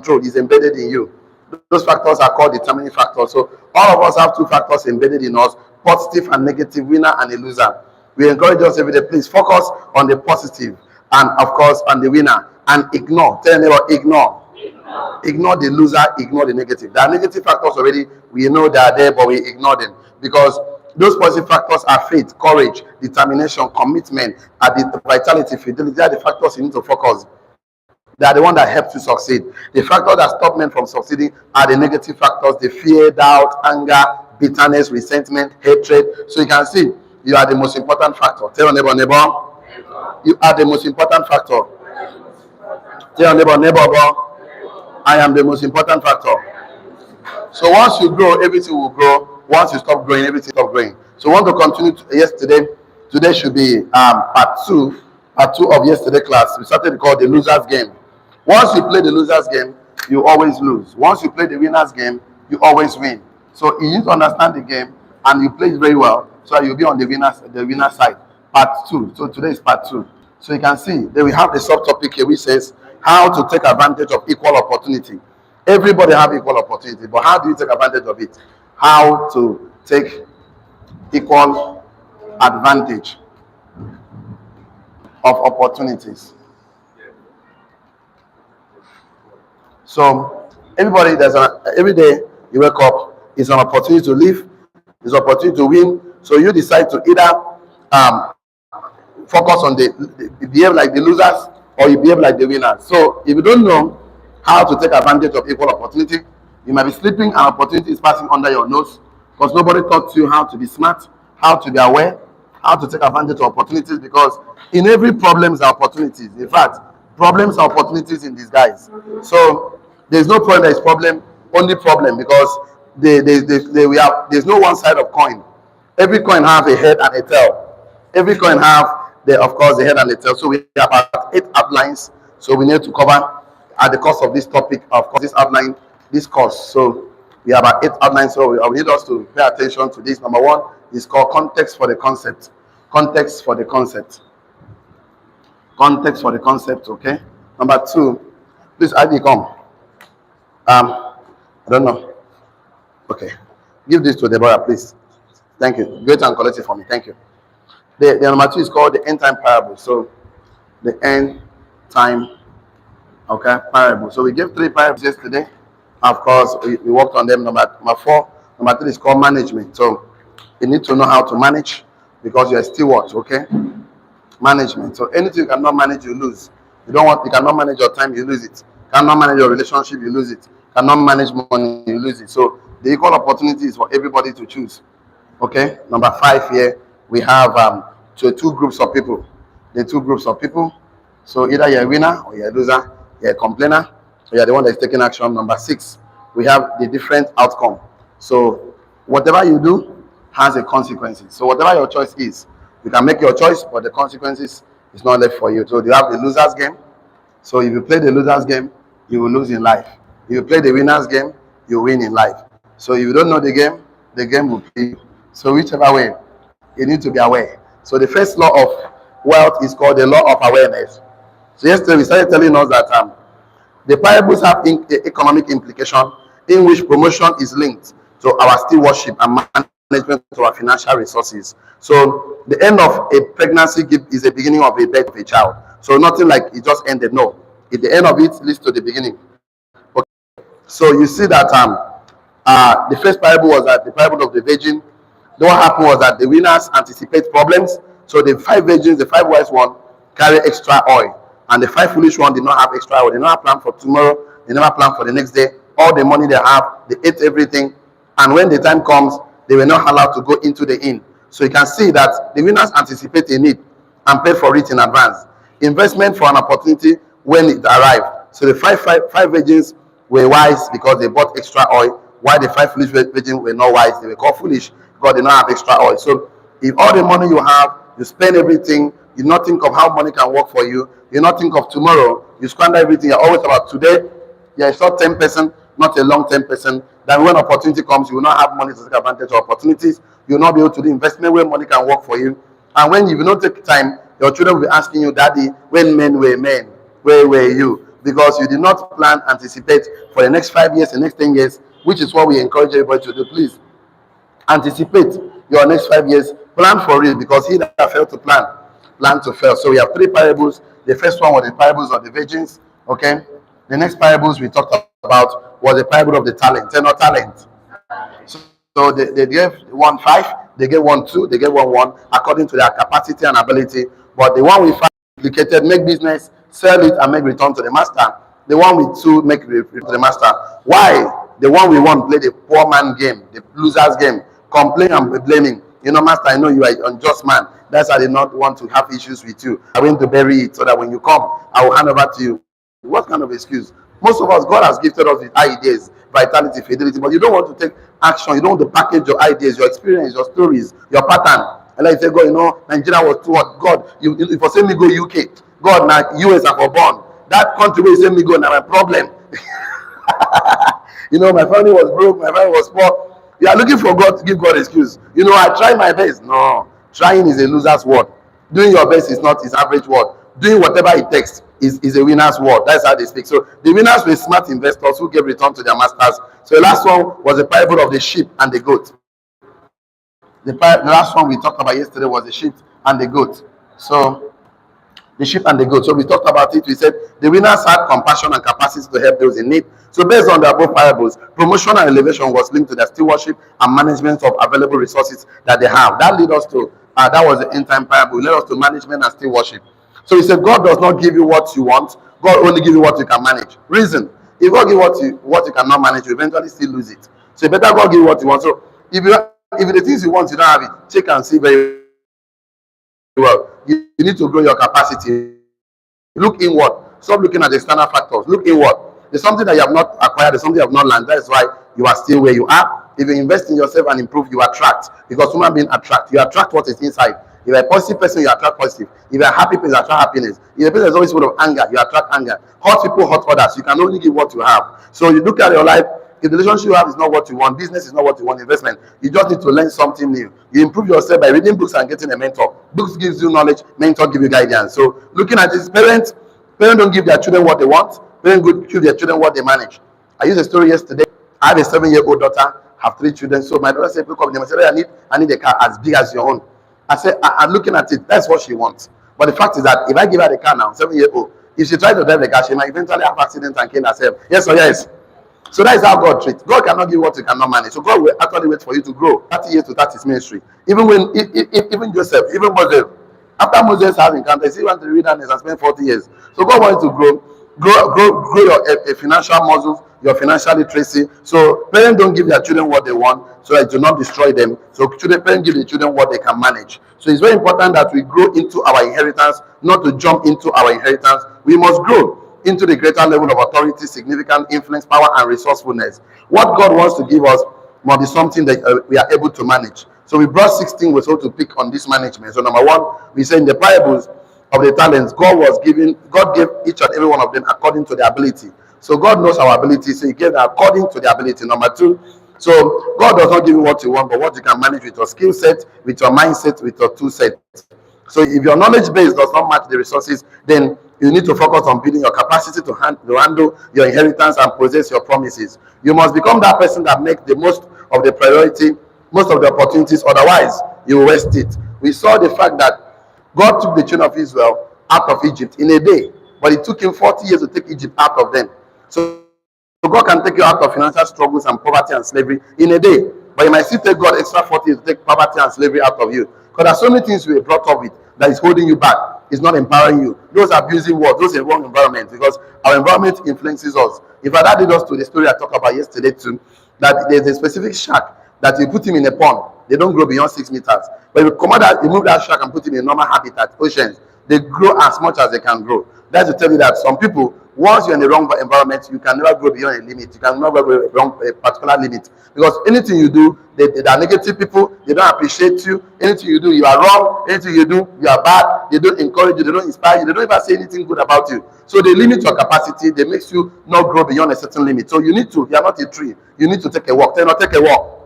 control is embedded in you. Those factors are called determining factors. So all of us have two factors embedded in us, positive and negative, winner and a loser. We encourage us every day, please focus on the positive and of course on the winner, and ignore, tell them about ignore the loser, ignore the negative. There are negative factors already, we know they are there, but we ignore them because those positive factors are faith, courage, determination, commitment, vitality, fidelity. They are the factors you need to focus. They are the one that help you succeed. The factors that stop men from succeeding are the negative factors: the fear, doubt, anger, bitterness, resentment, hatred. So you can see you are the most important factor. Tell your neighbor, you are the most important factor. Tell your neighbor, I am the most important factor. So once you grow, everything will grow. Once you stop growing, everything stop growing. So we want to continue yesterday. Today should be part two of yesterday class. We started to call the losers game. Once you play the losers game, you always lose. Once you play the winners game, you always win. So you need to understand the game and you play it very well, so you'll be on the winner side. Part two. So today is part two. So you can see that we have the subtopic here which says how to take advantage of equal opportunity. Everybody have equal opportunity, but how do you take advantage of it? How to take equal advantage of opportunities. So everybody, every day you wake up, it's an opportunity to live, it's an opportunity to win. So you decide to either focus on behave like the losers, or you behave like the winners. So if you don't know how to take advantage of equal opportunity, you might be sleeping and opportunity is passing under your nose because nobody taught you how to be smart, how to be aware, how to take advantage of opportunities, because in every problem is opportunities. In fact, problems are opportunities in disguise. So there's no problem that is problem, only problem, because there's no one side of coin. Every coin has a head and a tail. Every coin have of course the head and the tail. So we have about 8 outlines. So we need to cover at the course of this topic, of course, this outline, this course. So we have about 8 outlines. So we need us to pay attention to this. Number 1 is called context for the concept. Context for the concept. Context for the concept, okay? Number 2, please, ID, come. I don't know. Okay. Give this to Deborah, please. Thank you. Go and collect it for me. Thank you. The number 2 is called the end time parable. So the end time, okay, parable. So we gave 3 parables yesterday. Of course, we worked on them. Number 4, number 3 is called management. So you need to know how to manage because you're a steward, okay? Management. So anything you cannot manage, you lose. You cannot manage your time, you lose it. You cannot manage your relationship, you lose it. You cannot manage money, you lose it. So the equal opportunity is for everybody to choose. Okay? Number 5 here, we have 2 groups of people. The 2 groups of people. So either you're a winner or you're a loser, you're a complainer, or you're the one that's taking action. Number 6, we have the different outcome. So whatever you do has a consequences. So whatever your choice is, you can make your choice, but the consequences is not left for you. So you have the losers game. So if you play the losers game, you will lose in life. If you play the winners game, you win in life. So if you don't know the game will play you. So whichever way, you need to be aware. So the first law of wealth is called the law of awareness. So yesterday we started telling us that the parables have economic implication in which promotion is linked to our stewardship and management of our financial resources. So the end of a pregnancy is the beginning of a birth of a child. So nothing like it just ended. No, the end of it leads to the beginning. Okay. So you see that the first parable was that the parable of the virgin. What happened was that the winners anticipate problems. So the 5 virgins, the 5 wise ones, carry extra oil, and the 5 foolish ones did not have extra oil. They did not plan for tomorrow. They never plan for the next day. All the money they have, they ate everything, and when the time comes, they were not allowed to go into the inn. So you can see that the winners anticipate a need and pay for it in advance. Investment for an opportunity when it arrived. So the five virgins were wise because they bought extra oil, while the 5 foolish virgins were not wise. They were called foolish because they don't have extra oil. So if all the money you have, you spend everything, you not think of how money can work for you, you not think of tomorrow, you squander everything, you're always about today, you're a short 10%, not a long 10%. Then when opportunity comes, you will not have money to take advantage of opportunities. You will not be able to do investment where money can work for you. And when you will not take time, your children will be asking you, Daddy, when men were men, where were you? because you did not plan, anticipate for the next 5 years, the next 10 years, which is what we encourage everybody to do. Please anticipate your next 5 years, plan for it, because he that failed to plan to fail. So we have three parables. The first one was the parables of the virgins. Okay. The next parables we talked about was the parable of the talent, 10 or talent. So they gave 1 5, they gave 1 2, they gave 1 according to their capacity and ability. But the one with 5 duplicated, make business, sell it, and make return to the master. The one with 2 make return to the master. Why? The one with 1 play the poor man game, the loser's game, complain and be blaming. Master, I know you are an unjust man. That's why I did not want to have issues with you. I went to bury it so that when you come, I will hand over to you. What kind of excuse? Most of us, God has gifted us with ideas, vitality, fidelity, but you don't want to take action. You don't want to package your ideas, your experience, your stories, your pattern. And like you say, God, Nigeria was too hot. God, if you say me go UK, God, now US are for born. That country where you say me go, now my problem. My family was broke, my family was poor. You are looking for God to give God excuse. I try my best. No, trying is a loser's word. Doing your best is not his average word. Doing whatever it takes is a winner's word. That's how they speak. So the winners were smart investors who gave return to their masters. So the last one was the parable of the sheep and the goat. The last one we talked about yesterday was the sheep and the goat. So the sheep and the goat. So we talked about it. We said the winners had compassion and capacity to help those in need. So based on the above parables, promotion and elevation was linked to their stewardship and management of available resources that they have. That led us to, that was the end time parable. It led us to management and stewardship. So he said, God does not give you what you want. God only gives you what you can manage. Reason, if God gives you what you cannot manage, you eventually still lose it. So you better God give you what you want. So if the things you want, you don't have it, check and see very well. You need to grow your capacity. Look inward. Stop looking at the external factors. Look inward. There's something that you have not acquired. There's something you have not learned. That's why you are still where you are. If you invest in yourself and improve, you attract. Because human beings attract. You attract what is inside. If you're a positive person, you attract positive. If you're a happy person, you attract happiness. If a person is always full of anger, you attract anger. Hurt people hurt others. You can only give what you have. So you look at your life. If the relationship you have is not what you want, business is not what you want, investment, you just need to learn something new. You improve yourself by reading books and getting a mentor. Books gives you knowledge, mentor give you guidance. So looking at this, parents don't give their children what they want. Parents give their children what they manage. I used a story yesterday. I have a 7-year-old daughter, have 3 children. So my daughter said, look up, I need a car as big as your own. I said, I'm looking at it, that's what she wants. But the fact is that if I give her the car now, 7-year-old, if she tries to drive the car, she might eventually have accident and kill herself. Yes or yes? So that is how God treats. God cannot give what you cannot manage. So God will actually wait for you to grow. 30 years to start his ministry. Even Joseph, even Moses, after Moses has encountered, he went to the wilderness and spent 40 years. So God wants to grow your financial muscles, your financial literacy. So parents don't give their children what they want, so that do not destroy them. So parents give the children what they can manage. So it's very important that we grow into our inheritance, not to jump into our inheritance. We must grow into the greater level of authority, significant influence, power, and resourcefulness. What God wants to give us must be something that we are able to manage. So we brought 16 ways to pick on this management. So number 1, we say in the parables of the talents, God gave each and every one of them according to their ability. So God knows our ability, so he gave them according to their ability. Number 2, so God does not give you what you want, but what you can manage with your skill set, with your mindset, with your tool set. So if your knowledge base does not match the resources, then you need to focus on building your capacity to handle your inheritance and possess your promises. You must become that person that makes the most of the priority, most of the opportunities. Otherwise, you will waste it. We saw the fact that God took the children of Israel out of Egypt in a day, but it took him 40 years to take Egypt out of them. So God can take you out of financial struggles and poverty and slavery in a day, but you might still take God extra 40 years to take poverty and slavery out of you. Because there's so many things you were brought up with that is holding you back. It's not empowering you. Those abusing words, those are wrong environment, because our environment influences us. In fact, that led us to the story I talked about yesterday too, that there's a specific shark that you put him in a pond, they don't grow beyond 6 meters. But if you come out, you move that shark and put him in normal habitat, oceans, they grow as much as they can grow. That's to tell you that some people, once you're in the wrong environment, you can never grow beyond a limit. You can never grow beyond a particular limit. Because anything you do, they are negative people, they don't appreciate you. Anything you do, you are wrong. Anything you do, you are bad. They don't encourage you, they don't inspire you, they don't even say anything good about you. So they limit your capacity, they make you not grow beyond a certain limit. So you need to, you are not a tree, you need to take a walk. Take a walk.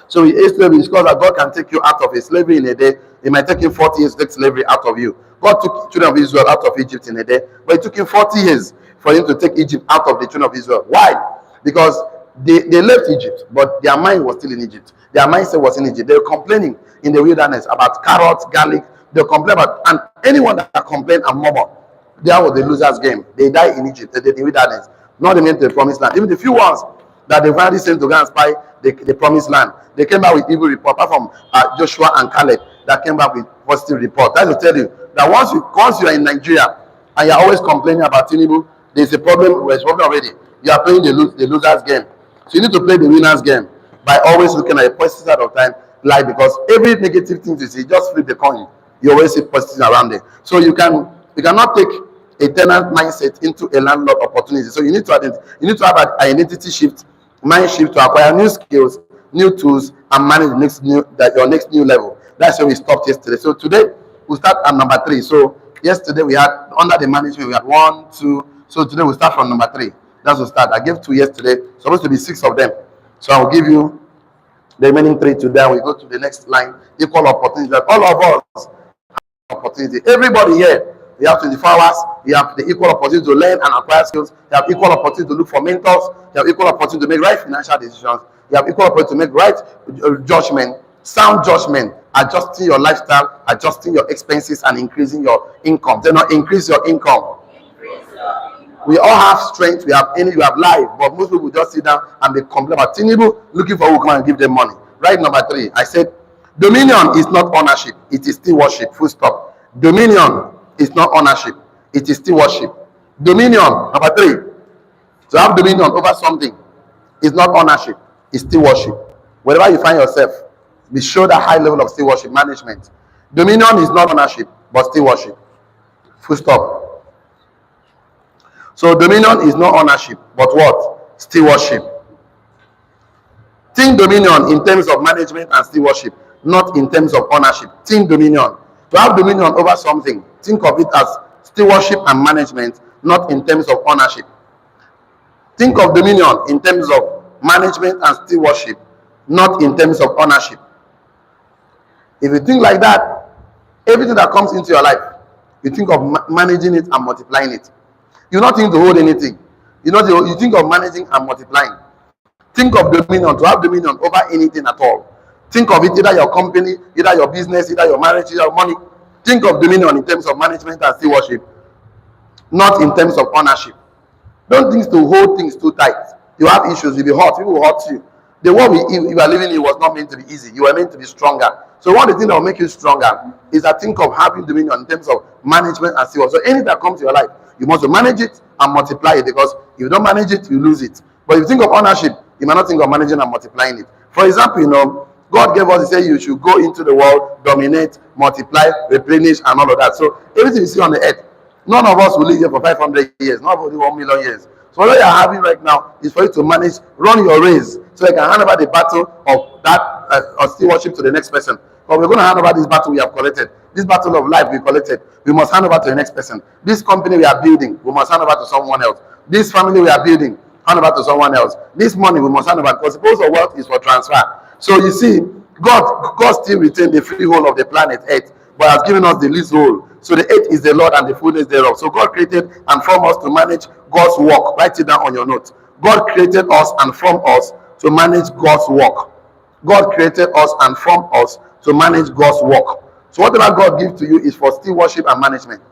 So we asked to discuss that God can take you out of a slavery in a day It might take him 40 years to take slavery out of you. God took children of Israel out of Egypt in a day, but it took him 40 years for him to take Egypt out of the children of Israel. Why? Because they left Egypt, but their mind was still in Egypt. Their mindset was in Egypt. They were complaining in the wilderness about carrots, garlic. They complain about, and anyone that complain and murmur, that was the loser's game. They die in Egypt, they in wilderness, not even to the promised land. Even the few ones that they finally sent to go and spy the promised land, they came back with evil report. Apart from Joshua and Caleb, that came back with positive report. That will tell you that once you are in Nigeria and you're always complaining about Tinubu, there's a problem. There's a problem already. You are playing the loser's game. So you need to play the winner's game by always looking at the positive side of time, like, because every negative thing you see, just flip the coin. You always see positive around it. So you cannot take a tenant mindset into a landlord opportunity. So you need to have an identity shift, mind shift, to acquire new skills, new tools, and manage your next new level. That's where we stopped yesterday. So today we start at number 3. So yesterday we had, under the management, we had 1, 2. So today we start from number 3. That's the start. I gave 2 yesterday. Supposed to be 6 of them. So I will give you the remaining 3 today. We go to the next line. Equal opportunity. That all of us have opportunity. Everybody here. You have 24 hours. You have the equal opportunity to learn and acquire skills. You have equal opportunity to look for mentors. You have equal opportunity to make right financial decisions. You have equal opportunity to make right judgment, sound judgment, adjusting your lifestyle, adjusting your expenses, and increasing your income. Do not increase your income. We all have strength, we have energy, we have life, but most people just sit down and they complain about Tinubu looking for who come and give them money. Right, number 3, I said, dominion is not ownership, it is still worship. Full stop. Dominion is not ownership, it is still worship. Dominion, number 3, to have dominion over something is not ownership, it's still worship. Wherever you find yourself, be sure that high level of still worship management. Dominion is not ownership, but still worship. Full stop. So dominion is not ownership, but what? Still worship. Think dominion in terms of management and still worship, not in terms of ownership. Think dominion. To have dominion over something, think of it as still worship and management, not in terms of ownership. Think of dominion in terms of management and still worship, not in terms of ownership. If you think like that, everything that comes into your life, you think of managing it and multiplying it. You don't think to hold anything. You think of managing and multiplying. Think of dominion, to have dominion over anything at all. Think of it, either your company, either your business, either your marriage, either your money. Think of dominion in terms of management and still worship, not in terms of ownership. Don't think to hold things too tight. You have issues, you'll be hurt, people will hurt you. The world you are living in was not meant to be easy. You were meant to be stronger. So one of the things that will make you stronger is that think of having dominion in terms of management and still. So anything that comes to your life, you must manage it and multiply it, because if you don't manage it, you lose it. But if you think of ownership, you might not think of managing and multiplying it. For example, God gave us, He said you should go into the world, dominate, multiply, replenish, and all of that. So everything you see on the earth, none of us will live here for 500 years, not for 1 million years. So what you're having right now is for you to manage, run your race, so you can hand over the battle of that of still worship to the next person. But we're going to hand over this battle we have collected. This battle of life we collected, we must hand over to the next person. This company we are building, we must hand over to someone else. This family we are building, hand over to someone else. This money we must hand over, because suppose the wealth is for transfer. So you see, God still retained the freehold of the planet Earth, but has given us the leasehold. So the earth is the Lord and the fullness thereof. So God created and formed us to manage God's work. Write it down on your notes. God created us and formed us to manage God's work. God created us and formed us to manage God's work. So whatever God gives to you is for still worship and management.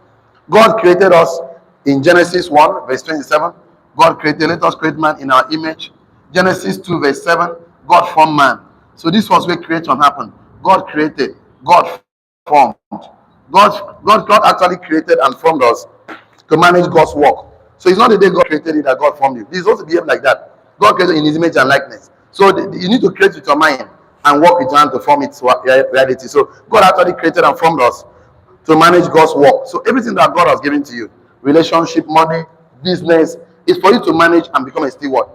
God created us in Genesis 1 verse 27. God created, let us create man in our image. Genesis 2 verse 7, God formed man. So this was where creation happened. God created, God formed. God actually created and formed us to manage God's work. So it's not the day God created it that God formed you. This is also behave like that. God created in His image and likeness. So you need to create with your mind and work with your hand to form its reality. So God actually created and formed us to manage God's work. So everything that God has given to you, relationship, money, business, is for you to manage and become a steward.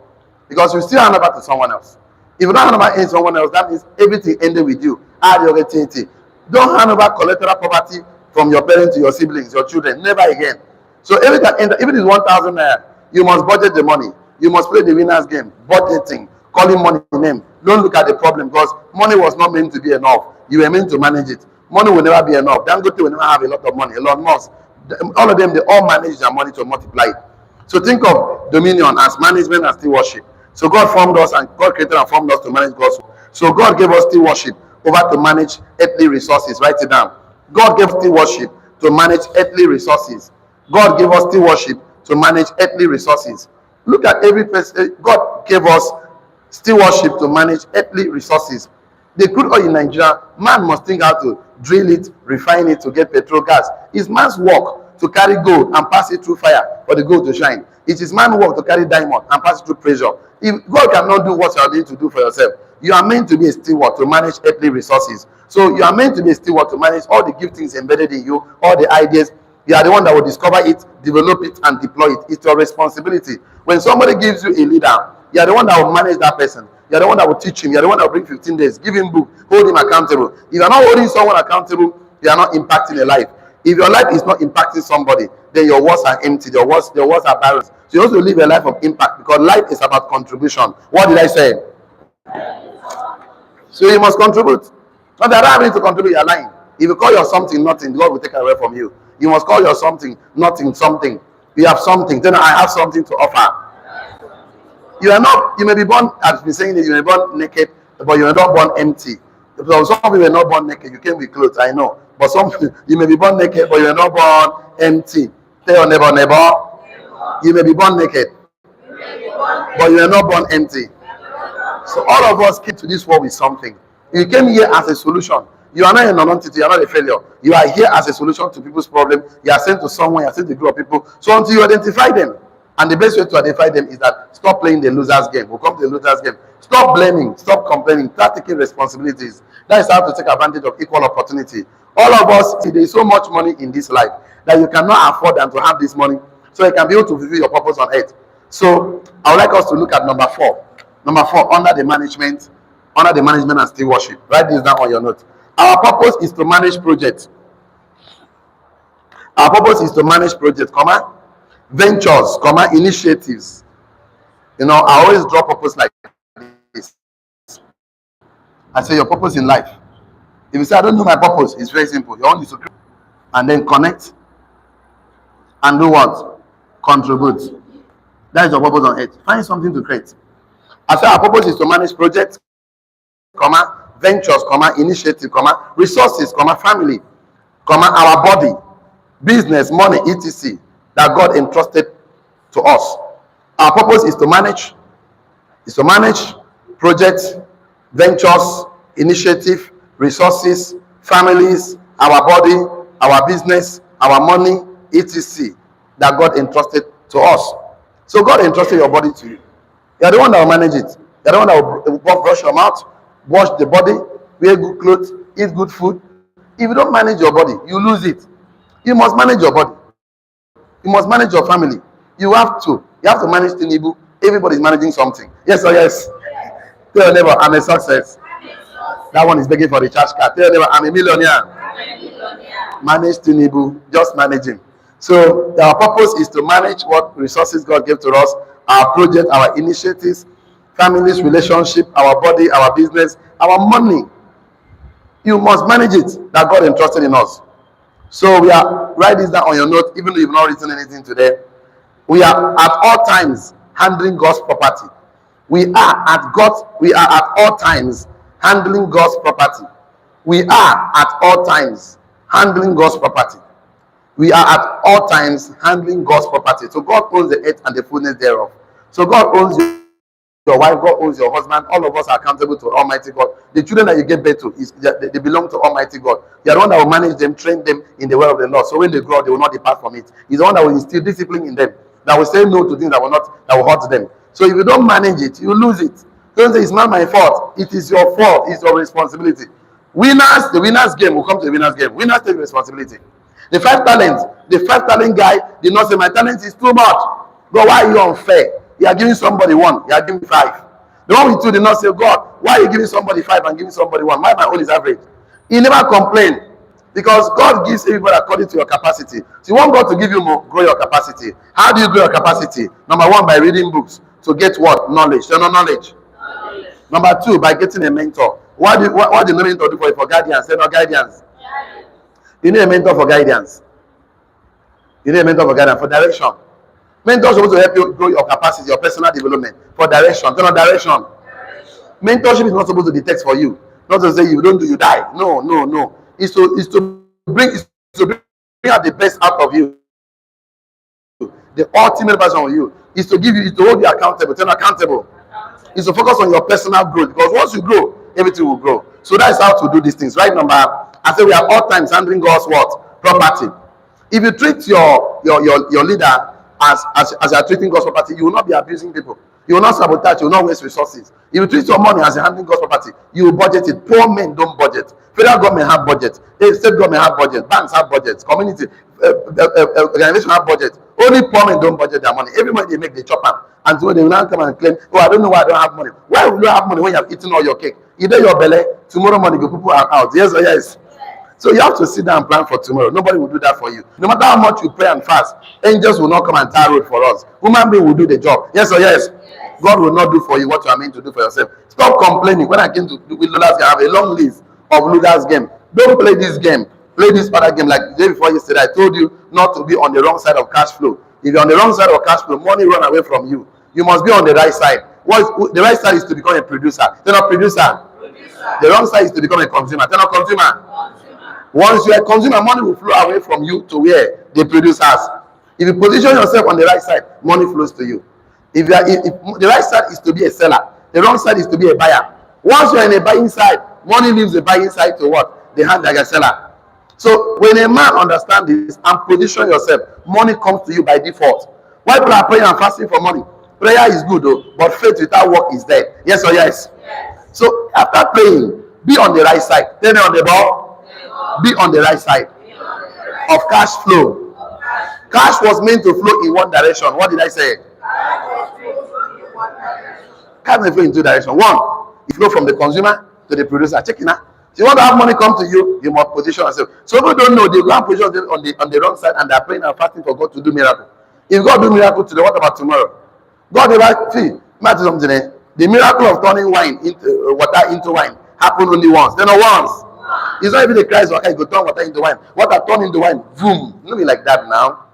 Because you still hand over to someone else. If you don't hand over to someone else, that means everything ended with you. Don't hand over collateral property from your parents to your siblings, your children. Never again. So everything, if it is 1,000 naira, you must budget the money. You must play the winner's game, budgeting, calling money name. Don't look at the problem, because money was not meant to be enough. You were meant to manage it. Money will never be enough. Dangote will never have a lot of money. Elon Musk, all of them, they all manage their money to multiply it. So think of dominion as management and stewardship. So God formed us and God created and formed us to manage God's. So God gave us stewardship over to manage earthly resources. Write it down. God gave stewardship to manage earthly resources. God gave us stewardship to manage earthly resources. Look at every person. God gave us stewardship to manage earthly resources. The crude oil in Nigeria, man must think how to drill it, refine it to get petrol gas. It's man's work to carry gold and pass it through fire for the gold to shine. It is man's work to carry diamond and pass it through pressure. If God cannot do what you are going to do for yourself, you are meant to be a steward to manage earthly resources. So you are meant to be a steward to manage all the giftings embedded in you, all the ideas. You are the one that will discover it, develop it, and deploy it. It's your responsibility. When somebody gives you a leader, you are the one that will manage that person. You are the one that will teach him. You are the one that will bring 15 days, give him book, hold him accountable. If you are not holding someone accountable, you are not impacting a life. If your life is not impacting somebody, then your words are empty. Your words are barren. So you also live a life of impact, because life is about contribution. What did I say? So you must contribute. Not that I don't have to contribute, you're lying. If you call your something nothing, God will take it away from you. You must call your something nothing something. You have something. Then I have something to offer. You are not, you may be born, I've been saying this, you may be born naked, but you are not born empty. So some people are not born naked, you came with clothes, I know. But some, you may be born naked, but you are not born empty. Tell your neighbor, you may be born naked, but you are not born empty. So all of us came to this world with something. You came here as a solution. You are not a non-entity, you are not a failure. You are here as a solution to people's problem. You are sent to someone, you are sent to a group of people. So until you identify them, and the best way to identify them is that stop playing the loser's game. We'll come to the loser's game. Stop blaming, stop complaining, start taking responsibilities. That is how to take advantage of equal opportunity. All of us, see, there is so much money in this life that you cannot afford than to have this money, so you can be able to fulfill your purpose on earth. So I would like us to look at number 4. Number 4, under the management and stewardship. Write this down on your note. Our purpose is to manage projects. Our purpose is to manage projects, ventures, initiatives. You know, I always draw purpose like this. I say your purpose in life. If you say I don't know my purpose, it's very simple. You only to create and then connect and do what? Contribute. That is your purpose on earth. Find something to create. I say our purpose is to manage projects, ventures, initiative, resources, family, our body, business, money, etc. that God entrusted to us. Our purpose is to manage projects, ventures, initiative, resources, families, our body, our business, our money, etc. that God entrusted to us. So God entrusted your body to you. You are the one that will manage it. You are the one that will brush your mouth, wash the body, wear good clothes, eat good food. If you don't manage your body, you lose it. You must manage your body. You must manage your family. You have to manage Tinubu. Everybody is managing something. Yes or yes? Tell your neighbor, I'm a success. That one is begging for the church card. Tell your neighbor, I'm a millionaire. Manage Tinubu. Just manage him. So our purpose is to manage what resources God gave to us, our project, our initiatives, families, relationship, our body, our business, our money. You must manage it that God entrusted in us. So we are, write this down on your note, even though you've not written anything today. We are at all times handling God's property. We are at all times handling God's property. We are at all times handling God's property. We are at all times handling God's property. So God owns the earth and the fullness thereof. So God owns your wife, God owns your husband. All of us are accountable to Almighty God. The children that you give birth to, they belong to Almighty God. You are the one that will manage them, train them in the way of the Lord. So when they grow up, they will not depart from it. He's the one that will instill discipline in them, that will say no to things that will hurt them. So if you don't manage it, you lose it. Don't say it's not my fault. It is your fault. It's your responsibility. The winner's game will come to the winner's game. Winners take responsibility. The 5 talent guy did not say my talent is too much. God, why are you unfair? You are giving somebody 1, you are giving 5. The one with 2 did not say, God, why are you giving somebody 5 and giving somebody 1? My own is average. He never complained, because God gives everybody according to your capacity. So you want God to give you more, grow your capacity. How do you grow your capacity? Number 1, by reading books to get what? Knowledge. So no knowledge. Number 2, by getting a mentor. What do the mentor do for you? For guidance? Say no guidance. You need a mentor for guidance. You need a mentor for guidance, for direction. Mentor is supposed to help you grow your capacity, your personal development, for direction. Tell direction. Mentorship is not supposed to be text for you. Not to say you don't do, you die. No, no, no. It's to bring out the best out of you. The ultimate version of you is to give you, is to hold you accountable. Turn accountable. Is to focus on your personal growth, because once you grow, everything will grow. So that's how to do these things. Right number, I say we are all times handling God's what? Property. If you treat your leader as you are treating God's property, you will not be abusing people. You will not sabotage. You will not waste resources. If you treat your money as you're handling God's property, you will budget it. Poor men don't budget. Federal government have budget. State government have budget. Banks have budgets. Community organization have budget. Only poor men don't budget their money. Every money they make, they chop up. And so they will now come and claim, oh, I don't know why I don't have money. Why will you have money when you have eaten all your cake? Either your belly, tomorrow morning, go people are out. Yes or yes? So you have to sit down and plan for tomorrow. Nobody will do that for you. No matter how much you pray and fast, angels will not come and tar road for us. Human being will do the job. Yes or yes? God will not do for you what you are meant to do for yourself. Stop complaining. When I came to with Lula's game, I have a long list of Lula's game. Don't play this game. Play this other game like the day before yesterday. I told you not to be on the wrong side of cash flow. If you're on the wrong side of cash flow, money run away from you. You must be on the right side. The right side is to become a producer. They're not producer. The wrong side is to become a consumer. They're not consumer. Once you are a consumer, money will flow away from you to where the producers. If you position yourself on the right side, money flows to you. If the right side is to be a seller, the wrong side is to be a buyer. Once you are in a buying side, money leaves the buying side to what? The hand like a seller. So when a man understands this and position yourself, money comes to you by default. Why people are praying and fasting for money? Prayer is good though, but faith without work is dead. Yes or yes? Yes. So after praying, be on the right side. Then on the ball, be on the right side of cash flow. Cash was meant to flow in one direction. What did I say? Cash may flow in two directions. One, it flow from the consumer to the producer. Check it out. So you want to have money come to you, you must position yourself. So people don't know, they go and position on the wrong side and they're praying and fasting for God to do miracle. If God do miracle today, what about tomorrow? God will see, matter something. The miracle of turning wine into water into wine happened only once. Then not once. It's not even the Christ okay, go turn water into wine. Water turn into wine, boom. Not be like that now.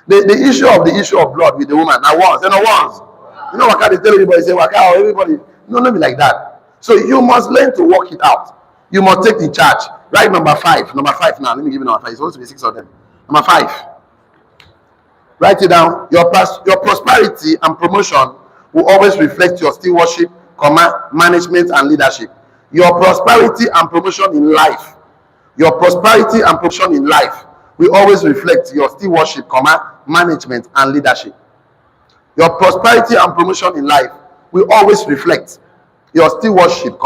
The issue of blood with the woman now once, then not once. You know what they tell everybody, say waka or everybody. No, not be like that. So you must learn to work it out. You must take the charge. Right, number 5. Number 5 now. Let me give you number 5. It's supposed to be 6 of them. Number 5. Write it down. Your prosperity and promotion will always reflect your stewardship, management, and leadership. Your prosperity and promotion in life. Your prosperity and promotion in life will always reflect your stewardship, management, and leadership. Your prosperity and promotion in life will always reflect your stewardship,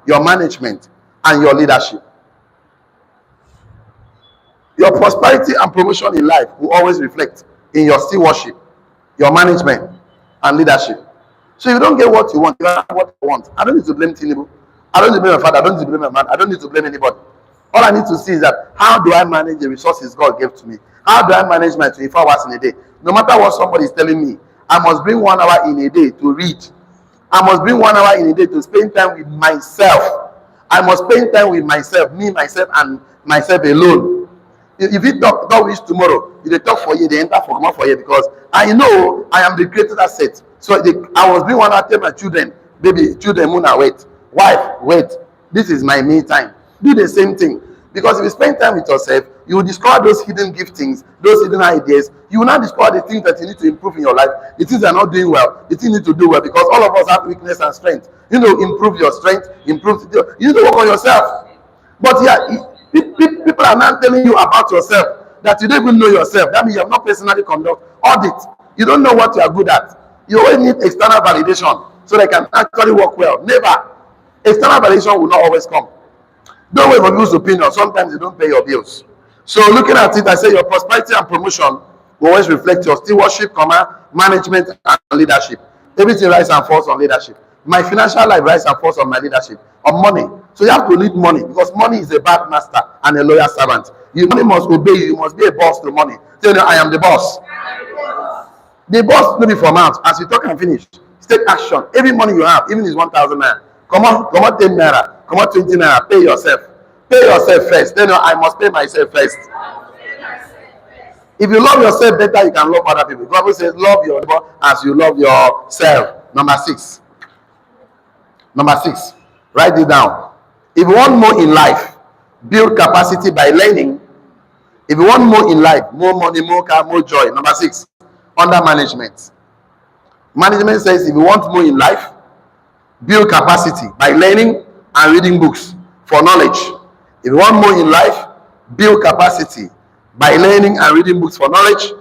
your management, and your leadership. Your prosperity and promotion in life will always reflect in your stewardship, your management, and leadership. So if you don't get what you want, you have what you want. I don't need to blame Tinubu. I don't need to blame my father. I don't need to blame my man. I don't need to blame anybody. All I need to see is that how do I manage the resources God gave to me? How do I manage my 24 hours in a day? No matter what somebody is telling me, I must bring 1 hour in a day to read. I must bring 1 hour in a day to spend time with myself. I must spend time with myself, me, myself, and myself alone. If you talk wish tomorrow, if they talk for you, they enter for you, because I know I am the greatest asset. So I was being one, I tell my children, baby, children, Muna, wait, wife, wait. This is my me time. Do the same thing. Because if you spend time with yourself, you will discover those hidden giftings, those hidden ideas. You will not discover the things that you need to improve in your life, the things that are not doing well, the things you need to do well, because all of us have weakness and strength. You know, improve your strength, you need to work on yourself. But yeah, people are not telling you about yourself, that you don't even know yourself. That means you have not personally conducted audit. You don't know what you are good at. You always need external validation so they can actually work well. Never. External validation will not always come. Don't wait for people's opinion. Sometimes you don't pay your bills. So looking at it, I say your prosperity and promotion will always reflect your stewardship, management, and leadership. Everything rises and falls on leadership. My financial life rises and falls on my leadership, on money. So you have to lead money, because money is a bad master and a loyal servant. Money must obey you. You must be a boss to money. Tell them, I am the boss. The boss will be from out. As you talk and finish, take action. Every money you have, even if it's 1,000 naira, come on 10 naira, come on 20 naira, pay yourself. Pay yourself first. Then I must pay myself first. If you love yourself better, you can love other people. The Bible says, love your neighbor as you love yourself. Number 6. Number 6. Write it down. If you want more in life, build capacity by learning. If you want more in life, more money, more car, more joy. Number 6. Under management. Management says if you want more in life, build capacity by learning and reading books for knowledge. If you want more in life, build capacity by learning and reading books for knowledge,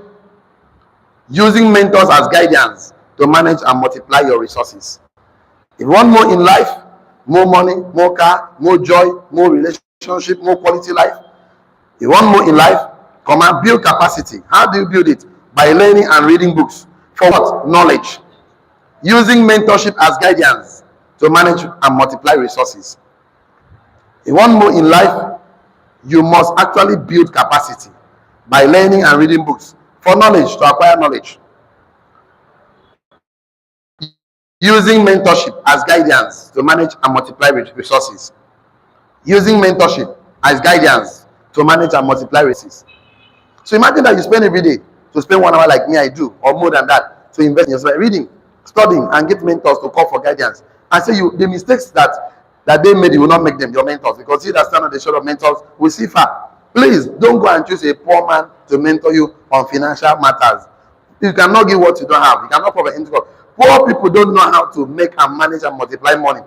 using mentors as guidance to manage and multiply your resources. If you want more in life, more money, more car, more joy, more relationship, more quality life. If you want more in life, come and build capacity. How do you build it? By learning and reading books. For what? Knowledge. Using mentorship as guidance to manage and multiply resources. If you want more in life, you must actually build capacity by learning and reading books for knowledge, to acquire knowledge. Using mentorship as guidance to manage and multiply resources. Using mentorship as guidance to manage and multiply resources. So imagine that you spend every day to spend 1 hour like me I do, or more than that, to invest in yourself, reading, studying, and get mentors to call for guidance. And say the mistakes that they made, you will not make them your mentors, because he that stand on the shore of mentors will see far. Please don't go and choose a poor man to mentor you on financial matters. You cannot give what you don't have. You cannot provide income. Poor people don't know how to make and manage and multiply money.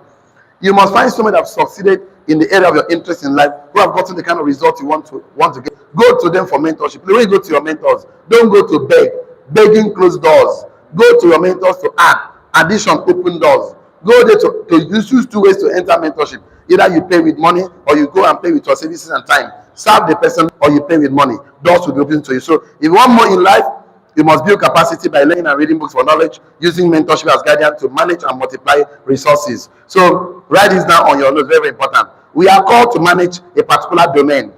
You must find someone that have succeeded in the area of your interest in life, who have gotten the kind of results you want to get. Go to them for mentorship. When you go to your mentors, don't go to beg. Begging close doors. Go to your mentors to add. Addition open doors. Go there to use 2 ways to enter mentorship. Either you pay with money, or you go and pay with your services and time. Serve the person, or you pay with money. Doors will be open to you. So if you want more in life, you must build capacity by learning and reading books for knowledge, using mentorship as guidance to manage and multiply resources. So write this down on your notes, very, very important. We are called to manage a particular domain.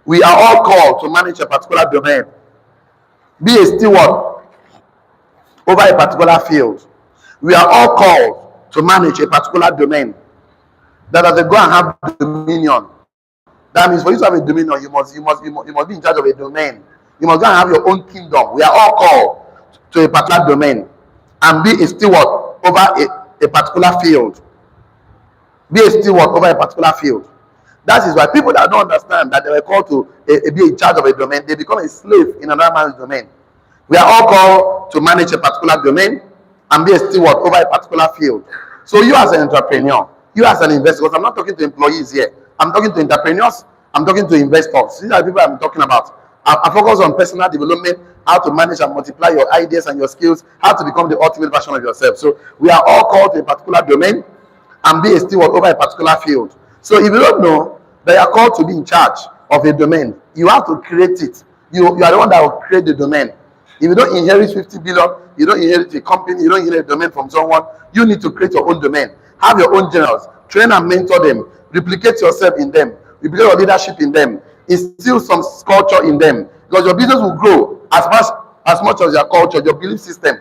We are all called to manage a particular domain. Be a steward over a particular field. We are all called to manage a particular domain. That as they go and have dominion. That means for you to have a dominion, you must be in charge of a domain. You must go and have your own kingdom. We are all called to a particular domain and be a steward over a particular field. Be a steward over a particular field. That is why people that don't understand that they were called to be in charge of a domain, they become a slave in another man's domain. We are all called to manage a particular domain and be a steward over a particular field. So you as an entrepreneur, you as an investor, because I'm not talking to employees here, I'm talking to entrepreneurs, I'm talking to investors. These are the people I'm talking about. I focus on personal development, how to manage and multiply your ideas and your skills, how to become the ultimate version of yourself. So we are all called to a particular domain and be a steward over a particular field. So if you don't know that you are called to be in charge of a domain, you have to create it. You are the one that will create the domain. If you don't inherit 50 billion, you don't inherit a company, you don't inherit a domain from someone, you need to create your own domain. Have your own generals, train and mentor them, replicate yourself in them, replicate your leadership in them, instill some culture in them, because your business will grow as much as your culture, your belief system.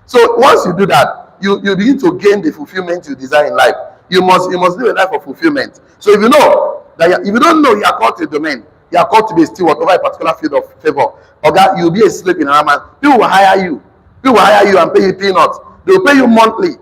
So once you do that, you begin to gain the fulfillment you desire in life. You must live a life of fulfillment. So if you know that if you don't know you are called to a domain, you are called to be a steward over a particular field of favor, okay, you'll be a slave in another man. People will hire you. People will hire you and pay you peanuts. They will pay you monthly.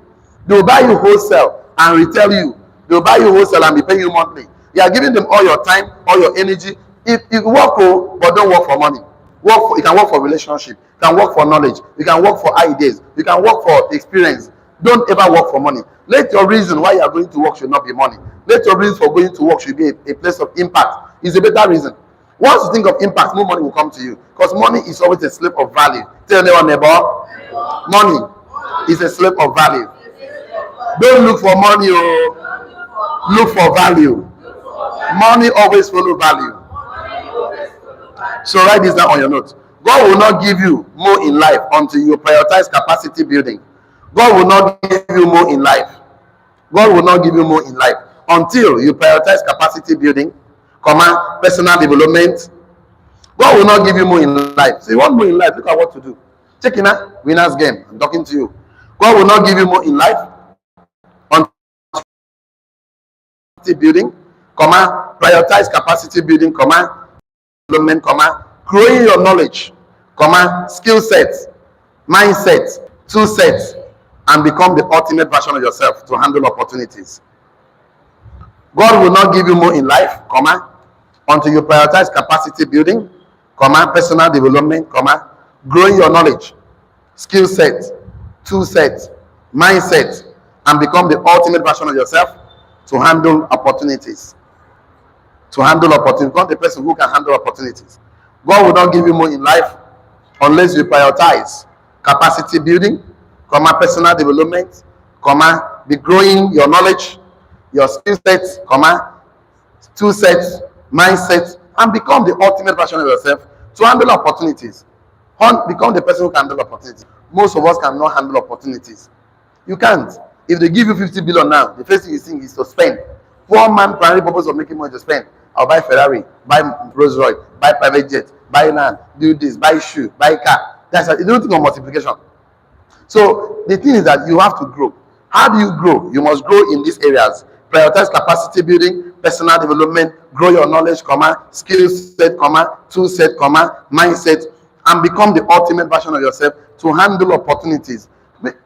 They will buy you wholesale and retail you. They will buy you wholesale and be paying you monthly. You are giving them all your time, all your energy. If you work but don't work for money. You can work for relationship. You can work for knowledge. You can work for ideas. You can work for experience. Don't ever work for money. Let your reason why you are going to work should not be money. Let your reason for going to work should be a place of impact. It's a better reason. Once you think of impact, more money will come to you. Because money is always a slave of value. Tell your neighbor, money is a slave of value. Don't look for money, look for value. Money always follow value. So write this down on your notes. God will not give you more in life until you prioritize capacity building. God will not give you more in life. God will not give you more in life until you prioritize capacity building, personal development. God will not give you more in life. So you want more in life, look at what to do. Check in a winner's game. I'm talking to you. God will not give you more in life until building, prioritize capacity building, development, growing your knowledge, skill sets, mindset, tool sets, and become the ultimate version of yourself to handle opportunities. God will not give you more in life, until you prioritize capacity building, personal development, growing your knowledge, skill set, tool set, mindset, and become the ultimate version of yourself to handle opportunities. Become the person who can handle opportunities. God will not give you more in life unless you prioritize capacity building, personal development, be growing your knowledge, your skill sets, tool sets, mindset, and become the ultimate version of yourself to handle opportunities. Become the person who can handle opportunities. Most of us cannot handle opportunities. You can't. If they give you 50 billion now, the first thing you think is to spend. Poor man primary purpose of making money to spend. I'll buy Ferrari, buy Rolls Royce, buy private jet, buy land, do this, buy shoe, buy car. You don't think of multiplication. So the thing is that you have to grow. How do you grow? You must grow in these areas. Prioritize capacity building, personal development, grow your knowledge, skill set, tool set, mindset, and become the ultimate version of yourself to handle opportunities.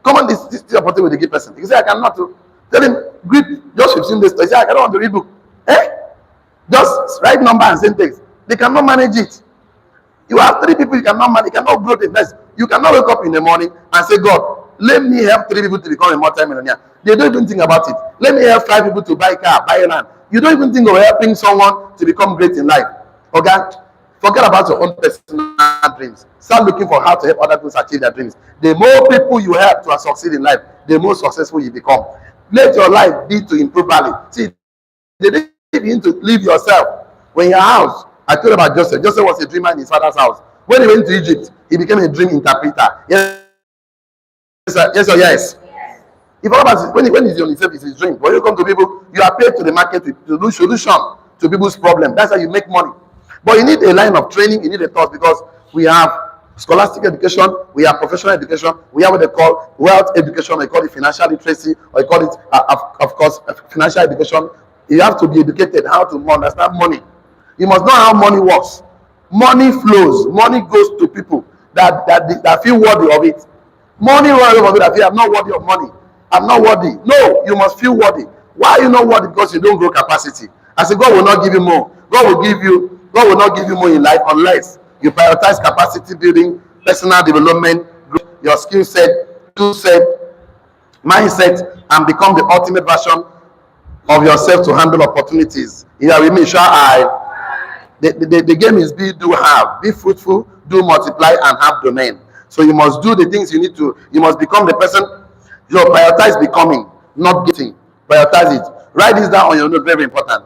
Come on, this opportunity with the gift person. You say, I cannot. Tell him, greet, just 15 days. He say, I cannot want to read book. Just write number and sentence. They cannot manage it. You have 3 people you cannot manage. You cannot grow the next. You cannot wake up in the morning and say, God, let me help 3 people to become a multi-millionaire. They don't even think about it. Let me help 5 people to buy a car, buy a land. You don't even think of helping someone to become great in life. Okay? Forget about your own personal dreams. Start looking for how to help other people achieve their dreams. The more people you help to succeed in life, the more successful you become. Let your life be to improve value. See, they didn't begin to live yourself. When your house, I told about Joseph. Joseph was a dreamer in his father's house. When he went to Egypt, he became a dream interpreter. Yes, sir. Yes or yes? If when he's on himself, it's his dream. When you come to people, you appeal to the market to do solution to people's problem. That's how you make money. But you need a line of training, you need a thought, because we have scholastic education, we have professional education, we have what they call wealth education, they call it financial literacy, or they call it, of course, financial education. You have to be educated how to understand money. You must know how money works. Money flows. Money goes to people that feel worthy of it. Money runs over people that feel I'm not worthy of money. I'm not worthy. No, you must feel worthy. Why are you not worthy? Because you don't grow capacity. I say God will not give you more. God will not give you more in life unless you prioritize capacity building, personal development, your skill set, tool set, mindset, and become the ultimate version of yourself to handle opportunities. Here with me, shall I? The game is be, do, have. Be fruitful, do, multiply, and have domain. So you must do the things you need to. You must become the person. You prioritize becoming, not getting. Prioritize it. Write this down on your note. Very important.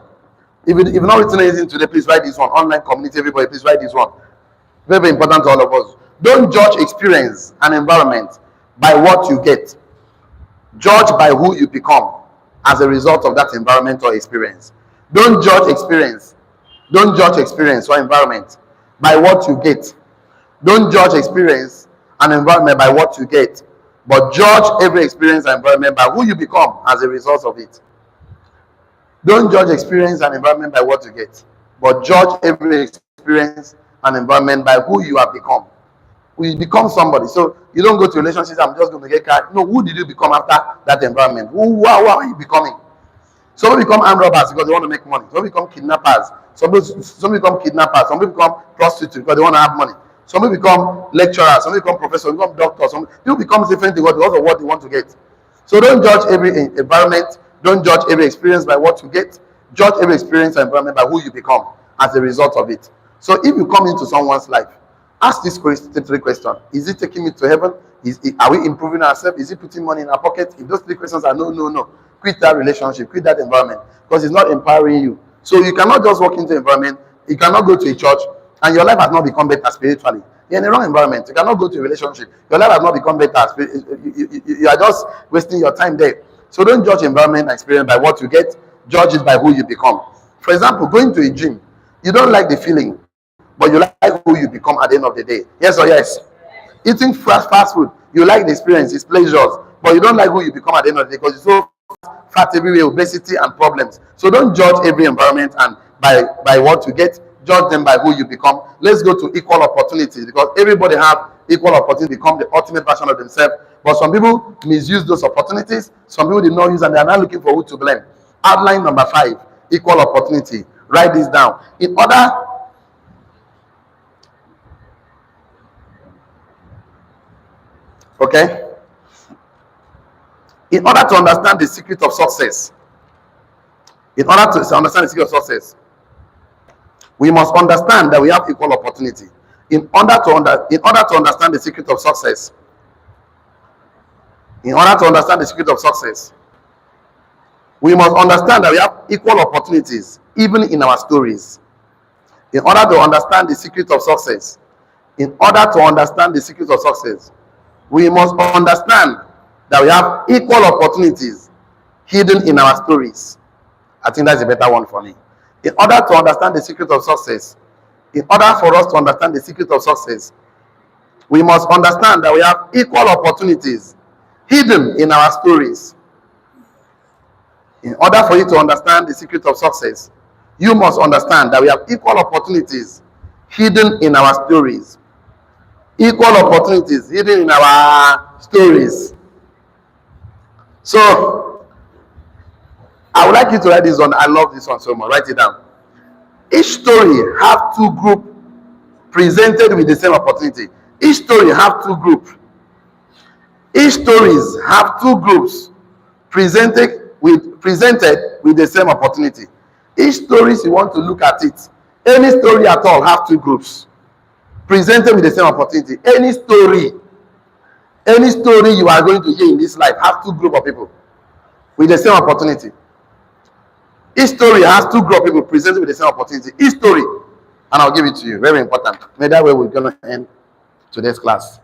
If you've not written anything today, please write this one. Online community, everybody, please write this one. Very, very important to all of us. Don't judge experience and environment by what you get. Judge by who you become as a result of that environment or experience. Don't judge experience. Don't judge experience or environment by what you get. Don't judge experience and environment by what you get, but judge every experience and environment by who you become as a result of it. Don't judge experience and environment by what you get, but judge every experience and environment by who you have become. You become somebody. So you don't go to relationships, I'm just going to get car. No, who did you become after that environment? Who are you becoming? Some people become armed robbers because they want to make money. Some people become kidnappers. Some people become kidnappers. Some people become prostitutes because they want to have money. Some people become lecturers. Some people become professors. Some become doctors. Some people become different because of what they want to get. So don't judge every environment. Don't judge every experience by what you get. Judge every experience and environment by who you become as a result of it. So if you come into someone's life, ask this 3 questions. Is it taking me to heaven? Are we improving ourselves? Is it putting money in our pocket? If those 3 questions are no, quit that relationship, quit that environment, because it's not empowering you. So you cannot just walk into an environment, you cannot go to a church, and your life has not become better spiritually. You're in the wrong environment. You cannot go to a relationship. Your life has not become better. You are just wasting your time there. So don't judge environment and experience by what you get. Judge it by who you become. For example, going to a gym, you don't like the feeling, but you like who you become at the end of the day. Yes or yes? Eating fast food, you like the experience, it's pleasures, but you don't like who you become at the end of the day because it's so fat everywhere, obesity and problems. So don't judge every environment and by what you get, judge them by who you become. Let's go to equal opportunities, because everybody have equal opportunity to become the ultimate version of themselves. But some people misuse those opportunities. Some people did not use, and they are not looking for who to blame. Outline number 5, equal opportunity. Write this down. In order to understand the secret of success, we must understand that we have equal opportunity. In order to understand the secret of success, we must understand that we have equal opportunities even in our stories. In order to understand the secret of success, we must understand that we have equal opportunities hidden in our stories. I think that's a better one for me. In order to understand the secret of success, we must understand that we have equal opportunities hidden in our stories. In order for you to understand the secret of success, you must understand that we have equal opportunities hidden in our stories. Equal opportunities hidden in our stories. So, I would like you to write this one. I love this one so much. Write it down. Each story have two groups presented with the same opportunity. Each story have two groups. Each stories have two groups presented with the same opportunity. Each stories you want to look at it. Any story at all have two groups presented with the same opportunity. Any story you are going to hear in this life have two groups of people with the same opportunity. Each story has two groups of people presented with the same opportunity. Each story, and I'll give it to you. Very important. Maybe that way we're going to end today's class.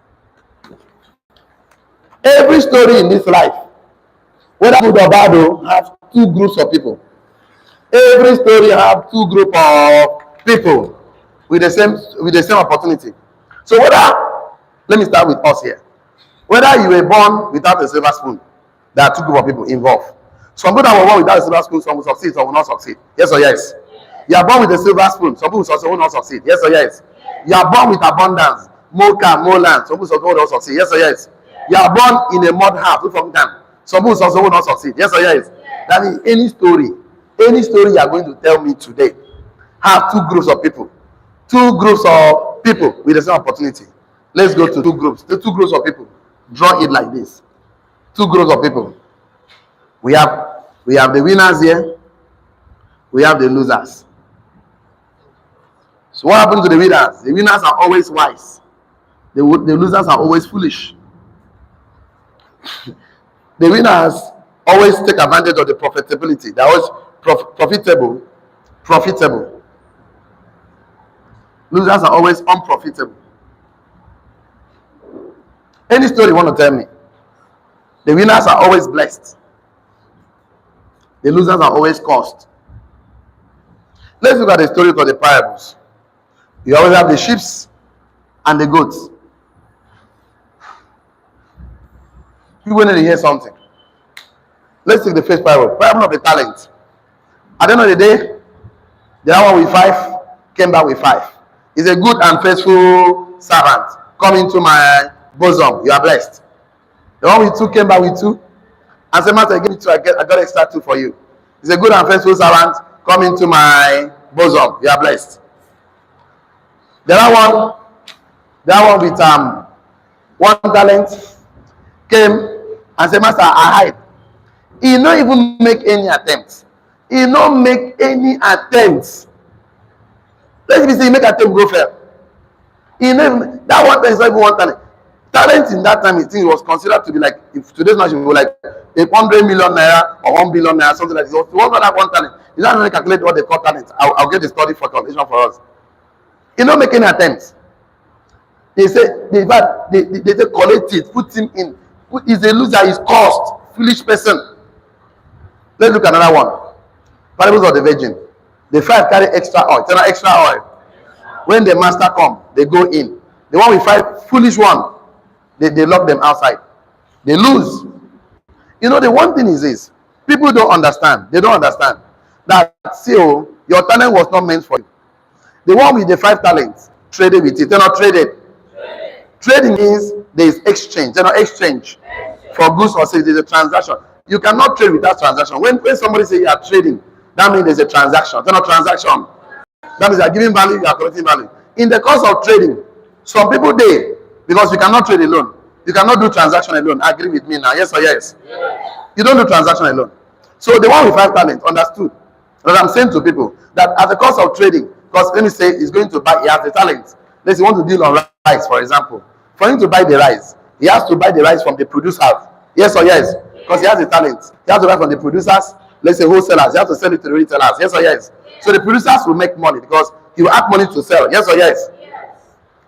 Every story in this life, whether good or bad, has two groups of people. Every story have two groups of people with the same opportunity. So let me start with us here. Whether you were born without a silver spoon, there are two groups of people involved. Some people that were born without a silver spoon, some will succeed, some will not succeed. Yes or yes? You are born with a silver spoon, some people will not succeed. Yes or yes? You are born with abundance, more car, more land, some people will not succeed. Yes or yes? You are born in a mud house, from them. Some people will not succeed. Yes or yes? That means any story you are going to tell me today have two groups of people. Two groups of people with the same opportunity. Let's go to two groups. The two groups of people. Draw it like this. Two groups of people. We have the winners here. We have the losers. So what happens to the winners? The winners are always wise. The losers are always foolish. The winners always take advantage of the profitability. They're always profitable. Losers are always unprofitable. Any story you want to tell me, the winners are always blessed. The losers are always cursed. Let's look at the story of the parables. You always have the sheep and the goats. People need to hear something. Let's take the first parable of the talent. At the end of the day, the other one with 5 came back with 5. He's a good and faithful servant. Come into my bosom. You are blessed. The one with 2 came back with 2. And said, Master, give me 2. I got extra 2 for you. He's a good and faithful servant. Come into my bosom. You are blessed. The other one with 1 talent came and said, Master, I hide. He not even make any attempts. Let's say he make attempt go fail. That one time is not even 1 talent. Talent in that time, I think it was considered to be like, if today's match was like 100 million naira or 1 billion naira, something like this. It was not like 1 talent. You don't really calculate what they call talent. I'll get the study for calculation for us. He not make any attempts. They say, they collect it, put him in. He's a loser, he's cursed, foolish person. Let's look at another one. Parables of the virgin. The 5 carry extra oil. Tell her extra oil. When the master come, they go in. The one with 5, foolish one, they lock them outside. They lose. You know, the one thing is this. People don't understand. They don't understand that, see, oh, your talent was not meant for you. The one with the 5 talents, traded with it. They're not traded. Trading means there is exchange. They're not exchange for goods or services. There's a transaction. You cannot trade without transaction. When somebody say you are trading, that means there's a transaction. They're not transaction. That means you are giving value, you are collecting value. In the course of trading, some people because you cannot trade alone. You cannot do transaction alone. Agree with me now? Yes or yes? You don't do transaction alone. So the one with 5 talents understood. But I'm saying to people that at the cost of trading, because let me say he's going to buy, he has the talent. Let's say he want to deal on rice, for example. For him to buy the rice, he has to buy the rice from the producers. Yes or yes? Because he has the talent. He has to buy from the producers, let's say wholesalers. He has to sell it to the retailers. Yes or yes? So the producers will make money because he will have money to sell. Yes or yes?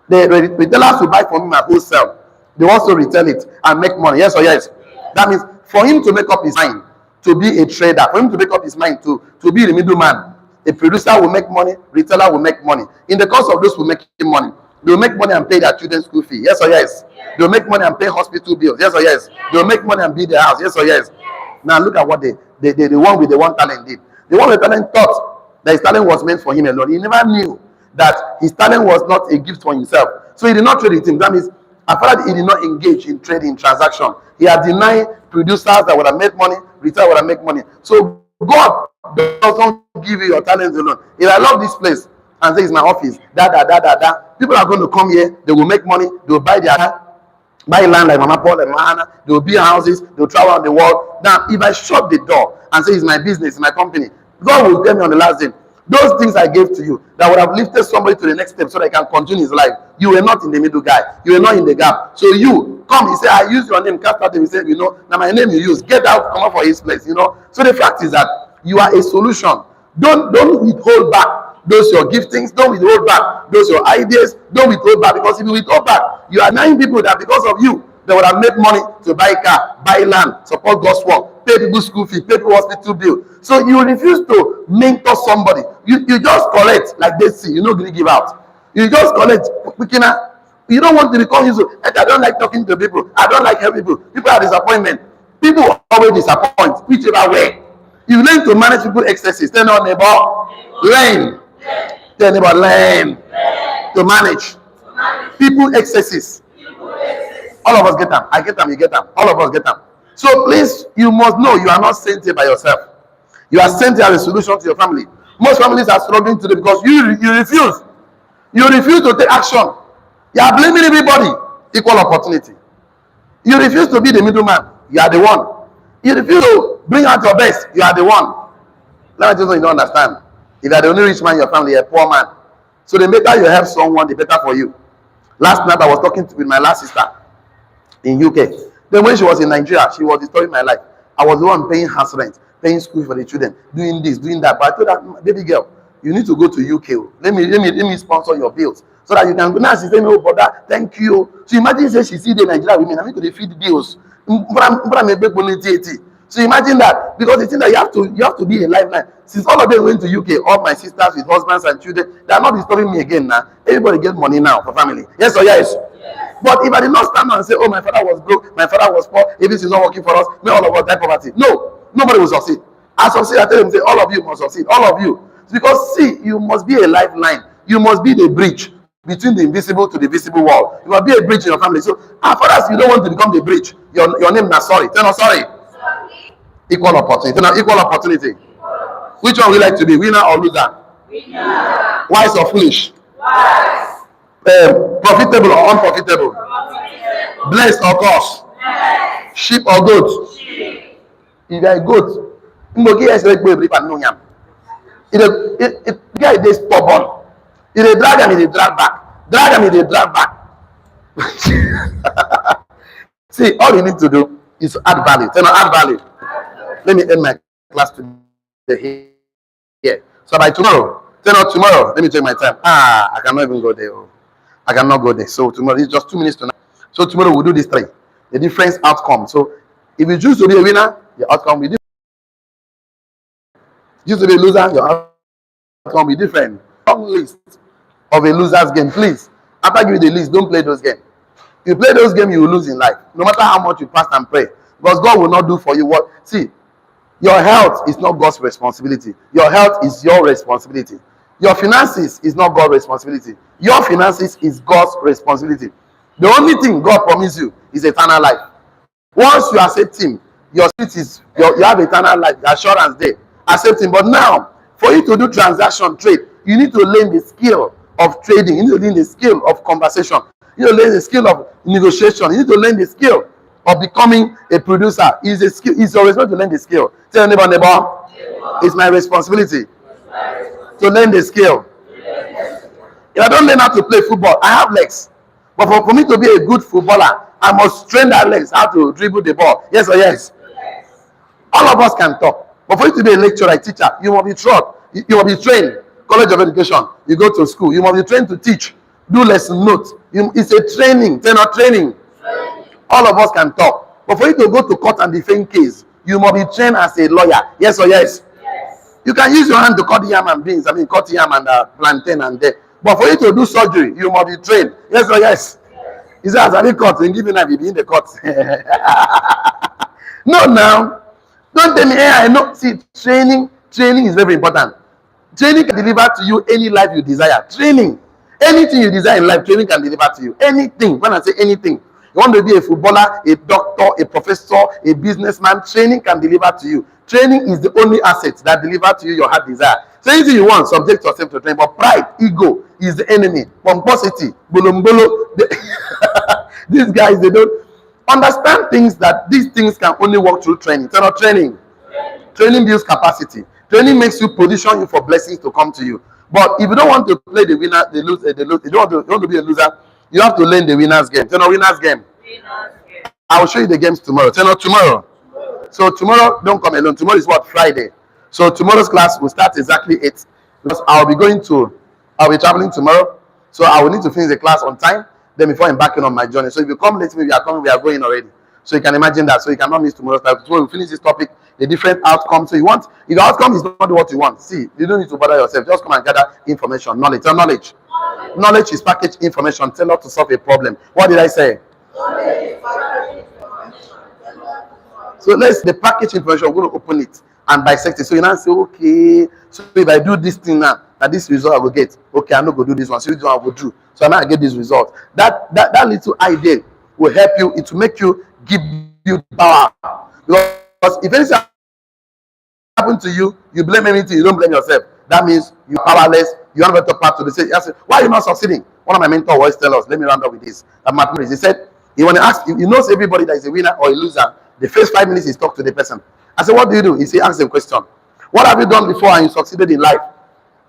The retailers will buy from him at wholesale. They also retail it and make money. Yes or yes? That means for him to make up his mind to be a trader, for him to make up his mind to be the middleman, the producer will make money, retailer will make money. In the course of those who make money, they will make money and pay their children's school fee. Yes or yes? They will make money and pay hospital bills. Yes or yes? They will make money and build their house. Yes or yes? Now look at what the one with the 1 talent did. The one with the talent thought that his talent was meant for him alone. He never knew that his talent was not a gift for himself. So he did not trade with him. That means after he did not engage in trading transaction. He had denied producers that would have made money, retail would have made money. So God doesn't give you your talents alone. If I love this place and say it's my office, people are going to come here, they will make money, they will buy land like Mama Paul and Mahana, they will build houses, they will travel around the world. Now, if I shut the door and say it's my business, it's my company, God will tell me on the last day, those things I gave to you that would have lifted somebody to the next step so that he can continue his life. You were not in the middle guy. You were not in the gap. So you come, he said, I use your name, cast out him. He said, now my name you use. Get out, come up for his place, So the fact is that you are a solution. Don't withhold back those your giftings. Don't withhold back those your ideas. Don't withhold back, because if you withhold back, you are 9 people that because of you, they would have made money to buy car, buy land, support God's work, pay people school fee, pay people hospital bill. So you refuse to mentor somebody. You just collect like they see. You're not going to give out. You just collect. You don't want to become useful. I don't like talking to people. I don't like helping people. People are disappointment. People always disappoint, whichever way. You learn to manage people excesses. Tell your neighbor, learn. Tell your neighbor, learn to manage people excesses. All of us get them. I get them. You get them. All of us get them. So please, you must know you are not sent here by yourself. You are sent here as a solution to your family. Most families are struggling today because you refuse. You refuse to take action. You are blaming everybody. Equal opportunity. You refuse to be the middleman. You are the one. You refuse to bring out your best. You are the one. Let me just know you don't understand. If you are the only rich man in your family, you're a poor man. So the better you help someone, the better for you. Last night I was talking with my last sister in UK. Then when she was in Nigeria, she was disturbing my life. I was the one paying house rent, paying school for the children, doing this, doing that. But I told her, baby girl, you need to go to UK. Let me sponsor your bills so that you can go. Now she said, no, brother, thank you. So imagine say she see the Nigerian women, I need to feed bills. So imagine that, because the thing that you have to be a lifeline. Since all of them went to UK, all my sisters with husbands and children, they are not disturbing me again now. Everybody gets money now for family. Yes or yes? But if I did not stand and say, oh, my father was broke, my father was poor, if this is not working for us, may all of us die poverty. No, nobody will succeed. I succeed, I tell them, say, all of you must succeed. All of you. Because see, you must be a lifeline. You must be the bridge between the invisible to the visible world. You must be a bridge in your family. So as far as you don't want to become the bridge, your name is sorry. Tell us sorry. Equal opportunity. Tell us equal opportunity. Which one we like to be, winner or loser? Winner. Wise or foolish? Wise. Profitable or unprofitable? Profitable. Blessed or cursed? Blessed. Sheep or goat? Sheep. If you are a goat, you go get a guy is stubborn. If they drag him, they drag back. Drag him, they drag back. See, all you need to do is add value. Tell me, add value. Let me end my class today here. So by tomorrow, tomorrow, let me check my time. I cannot even go there. I cannot go there. So tomorrow, it's just 2 minutes to 9. So tomorrow we'll do this 3. The difference outcome. So if you choose to be a winner, your outcome will be different. Choose to be a loser, your outcome will be different. Long list of a loser's game, please. After giving the list, don't play those games. If you play those games, you will lose in life. No matter how much you fast and pray. Because God will not do for you what. See, Your health is not God's responsibility. Your health is your responsibility. Your finances is not God's responsibility. Your finances is God's responsibility. The only thing God promises you is eternal life. Once you accept Him, your spirit is you have eternal life, the assurance there. Accept Him. But now, for you to do transaction trade, you need to learn the skill of trading. You need to learn the skill of conversation. You need to learn the skill of negotiation. You need to learn the skill of becoming a producer. It's a skill. It's your responsibility to learn the skill. Tell neighbor, it's my responsibility to learn the skill. If I don't learn how to play football, I have legs. But for me to be a good footballer, I must train that legs, how to dribble the ball. Yes or yes? All of us can talk. But for you to be a lecturer, a teacher, you must be taught. You must be trained. College of Education, you go to school. You must be trained to teach. Do lesson notes. It's a training. They're not training. All of us can talk. But for you to go to court and defend case, you must be trained as a lawyer. Yes or yes? You can use your hand to cut yam and beans. Cut yam and plantain and there. But for you to do surgery, you must be trained. Yes or yes? He says, "As I cut, and give you knife, you be in the cut." No, now, don't tell me. Hey, I know. See, training is very important. Training can deliver to you any life you desire. Training, anything you desire in life, training can deliver to you. Anything. When I say anything, you want to be a footballer, a doctor, a professor, a businessman, training can deliver to you. Training is the only asset that delivers to you your heart desire. So anything you want, subject yourself to training. But pride, ego is the enemy. Pomposity, bolombolo. These guys, they don't understand things that these things can only work through training. It's not training. Training builds capacity. Training makes you position you for blessings to come to you. But if you don't want to play the winner, the loser, you don't want to be a loser, you have to learn the winner's game. It's not winner's game. I will show you the games tomorrow. It's not tomorrow. So tomorrow, don't come alone. Tomorrow is what? Friday. So tomorrow's class will start exactly 8. Because I'll be traveling tomorrow. So I will need to finish the class on time. Then before embarking on my journey. So if you come late, we are going already. So you can imagine that. So you cannot miss tomorrow's class. Tomorrow we finish this topic, the different outcomes. So if the outcome is not what you want, see, you don't need to bother yourself. Just come and gather information, knowledge. Tell knowledge. Knowledge is packaged information. Tell us to solve a problem. What did I say? So the package information, we're going to open it and dissect it. So you now say, okay, so if I do this thing now, that this result I will get. Okay, I'm not going to do this one. So this one I will do. So I might get this result. That little idea will help you. It will make you, give you power. Because if anything happens to you, you blame anything, you don't blame yourself. That means you're powerless. You have to part to the say, why are you not succeeding? One of my mentors always tell us, let me round up with this. He said, he knows everybody that is a winner or a loser. The first 5 minutes is talk to the person. I said, what do you do? He said, ask them a question. What have you done before and you succeeded in life?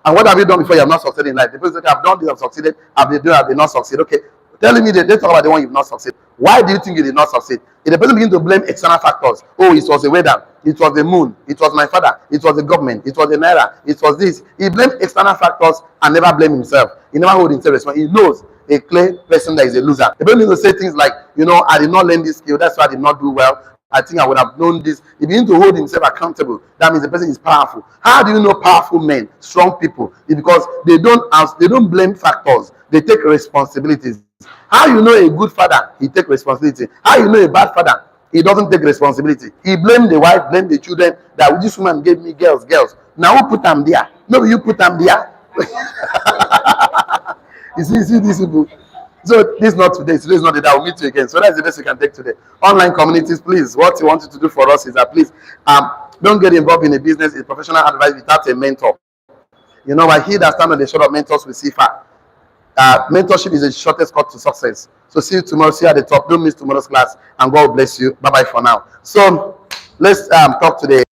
And what have you done before you have not succeeded in life? The person said, I've done this, I've succeeded. Have they not succeeded? Okay. Telling me that they talk about the one you've not succeeded. Why do you think you did not succeed? If the person begins to blame external factors, oh, it was the weather, it was the moon, it was my father, it was the government, it was the naira, it was this. He blamed external factors and never blamed himself. He never hold himself responsible. He knows a clear person that is a loser. The person needs to say things like, I did not learn this skill, that's why I did not do well. I think I would have known this. He begins to hold himself accountable. That means the person is powerful. How do you know powerful men, strong people? It's because they don't blame factors. They take responsibilities. How you know a good father? He takes responsibility. How you know a bad father? He doesn't take responsibility. He blamed the wife, blamed the children. That this woman gave me girls. Now who put them there? No, you put them there. You see these people. So this is not today. Today is not the day. I will meet you again. So that's the best you can take today. Online communities, please. What you want to do for us is that please don't get involved in a business, a professional advice without a mentor. I hear that stand on the shoulder of mentors will see far. Mentorship is the shortest cut to success. So see you tomorrow. See you at the top. Don't miss tomorrow's class. And God bless you. Bye bye for now. So let's talk today.